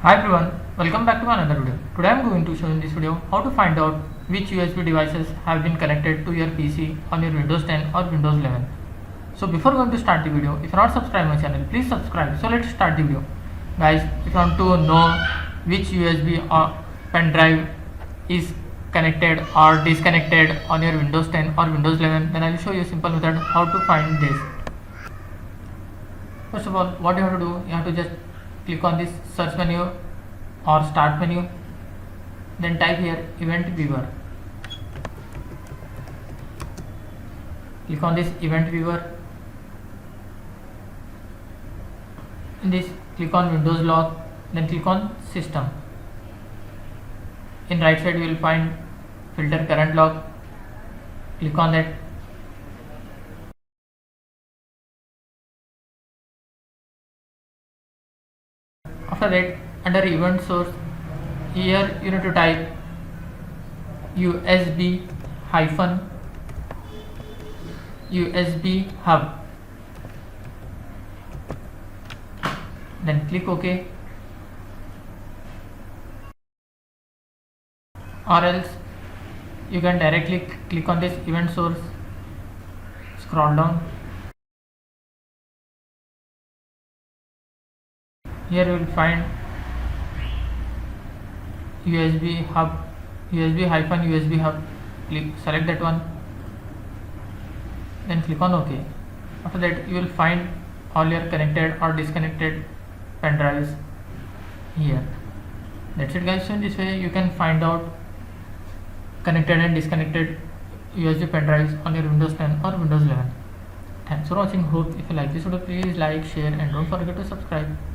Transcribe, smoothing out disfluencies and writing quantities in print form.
Hi everyone, welcome back to another video. Today I am going to show in this video how to find out which USB devices have been connected to your PC on your Windows 10 or Windows 11. So before going to start the video, if you are not subscribed my channel, please subscribe. So let's start the video. Guys, if you want to know which USB or pen drive is connected or disconnected on your Windows 10 or Windows 11, then I will show you a simple method how to find this. First of all, what you have to do, you have to just click on this search menu or start menu, then type here event viewer. Click on this event viewer. In this, click on Windows lock, then click on system. In right side you will find filter current lock. Click on that. After that, under event source, here you need to type USB hub, then click OK, or else you can directly click on this event source, scroll down. Here you will find USB hub, USB hub. Select that one, then click on OK. After that you will find all your connected or disconnected pen drives here. That's it guys. So in this way you can find out connected and disconnected USB pen drives on your Windows 10 or Windows 11. Thanks for watching. Hope if you like this video, please like, share and don't forget to subscribe.